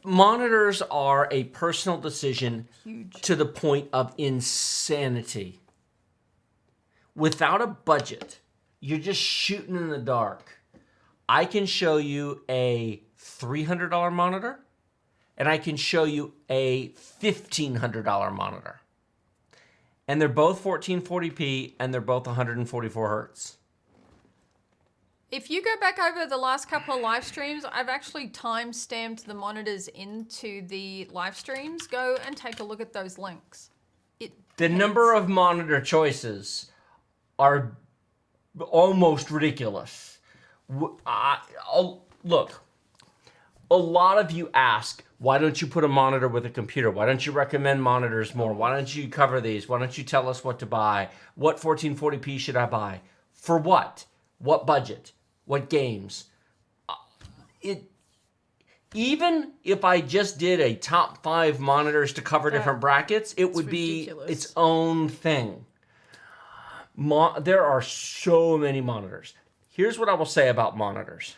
monitors are a personal decision Huge. to the point of insanity. Without a budget, you're just shooting in the dark. I can show you a $300 monitor, and I can show you a $1,500 monitor. And they're both 1440p, and they're both 144 hertz. If you go back over the last couple of live streams, I've actually time-stamped the monitors into the live streams. Go and take a look at those links. The number of monitor choices are almost ridiculous. Look, a lot of you ask, why don't you put a monitor with a computer? Why don't you recommend monitors more? Why don't you cover these? Why don't you tell us what to buy? What 1440p should I buy? For what? What budget? What games? Even if I just did a top 5 monitors to cover different brackets, it would be its own thing. There are so many monitors. Here's what I will say about monitors.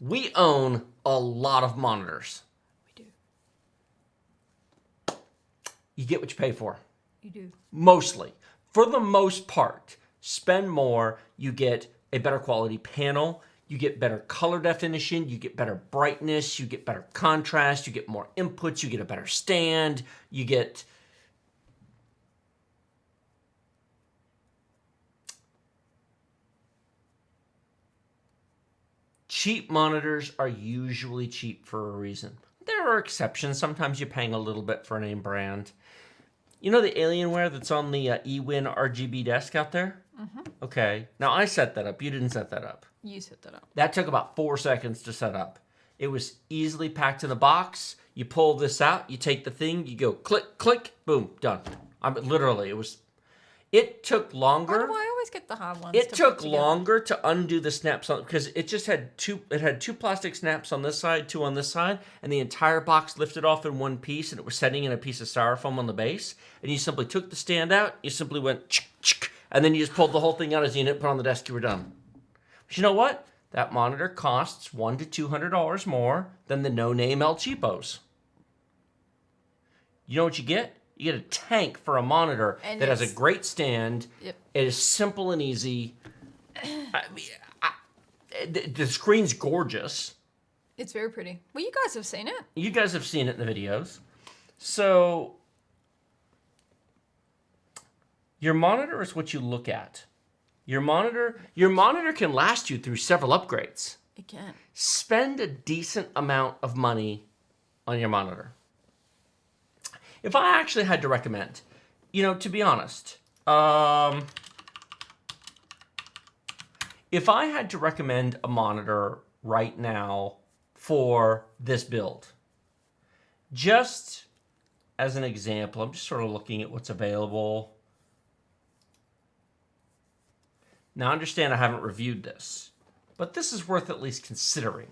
We own a lot of monitors. We do. You get what you pay for. You do. Mostly. For the most part, spend more, you get a better quality panel, you get better color definition, you get better brightness, you get better contrast, you get more inputs, you get a better stand, you get... Cheap monitors are usually cheap for a reason. There are exceptions. Sometimes you're paying a little bit for a name brand. You know the Alienware that's on the eWin RGB desk out there? Mm-hmm. Okay. Now, I set that up. You didn't set that up. You set that up. That took about 4 seconds to set up. It was easily packed in the box. You pull this out. You take the thing. You go click, click, boom, done. It took longer. Why do I always get the hard ones? It took longer to undo the snaps on because it just had two plastic snaps on this side, 2 on this side, and the entire box lifted off in one piece, and it was setting in a piece of styrofoam on the base. And you simply took the stand out, you simply went chick, chick, and then you just pulled the whole thing out as a unit, put it on the desk, you were done. But you know what? That monitor costs $100 to $200 more than the no-name El Cheapos. You know what you get? You get a tank for a monitor that has a great stand. Yep. It is simple and easy. The screen's gorgeous. It's very pretty. Well, you guys have seen it. You guys have seen it in the videos. So, your monitor is what you look at. Your monitor can last you through several upgrades. It can. Spend a decent amount of money on your monitor. If I actually had to recommend, to be honest, if I had to recommend a monitor right now for this build, just as an example, I'm just sort of looking at what's available. Now, understand I haven't reviewed this, but this is worth at least considering.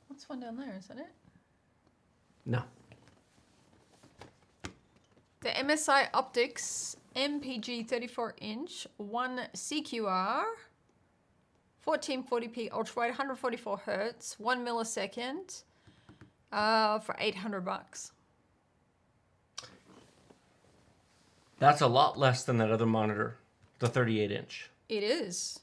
What's one down there, isn't it? No. The MSI Optics MPG 34-inch 1 CQR 1440p ultrawide 144 hertz 1 millisecond for $800. That's a lot less than that other monitor, the 38-inch. It is.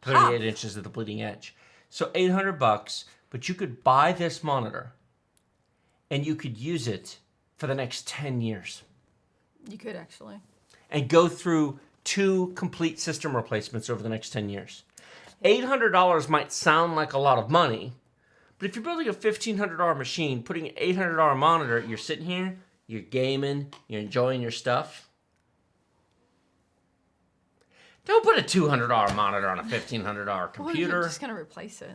38 inches at the bleeding edge. So $800, but you could buy this monitor and you could use it for the next 10 years. You could actually. And go through 2 complete system replacements over the next 10 years. $800 might sound like a lot of money, but if you're building a $1,500 machine, putting an $800 monitor, you're sitting here, you're gaming, you're enjoying your stuff. Don't put a $200 monitor on a $1,500 computer. Well, you're just going to replace it.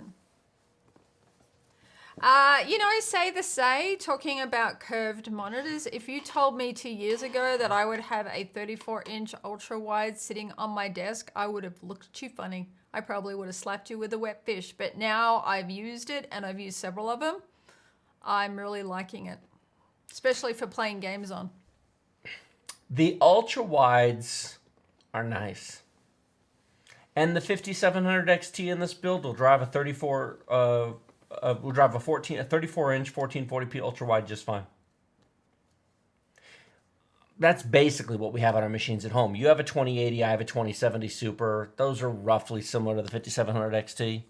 Talking about curved monitors, if you told me 2 years ago that I would have a 34-inch ultra-wide sitting on my desk, I would have looked at you funny. I probably would have slapped you with a wet fish. But now I've used it, and I've used several of them. I'm really liking it, especially for playing games on. The ultra-wides are nice. And the 5700 XT in this build will drive a 34 We'll drive a 34-inch 1440p ultra wide just fine. That's basically what we have on our machines at home. You have a 2080, I have a 2070 Super. Those are roughly similar to the 5700 XT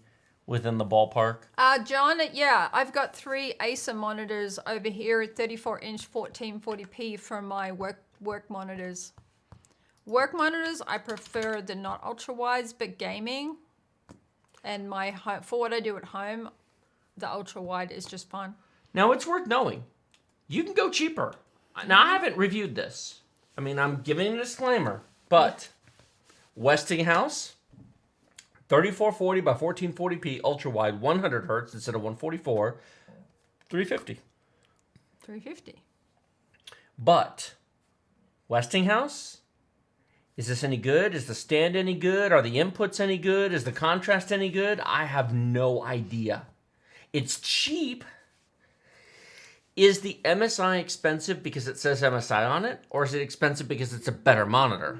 within the ballpark. John, yeah, I've got 3 Acer monitors over here at 34-inch 1440p for my work monitors. Work monitors, I prefer the not ultra wides, but gaming and for what I do at home, the ultra wide is just fine. Now it's worth knowing, you can go cheaper. Now I haven't reviewed this. I mean, I'm giving a disclaimer, but Westinghouse 3440 by 1440p ultra wide 100 hertz instead of 144, 350. 350. But Westinghouse, is this any good? Is the stand any good? Are the inputs any good? Is the contrast any good? I have no idea. It's cheap. Is the MSI expensive because it says MSI on it? Or is it expensive because it's a better monitor?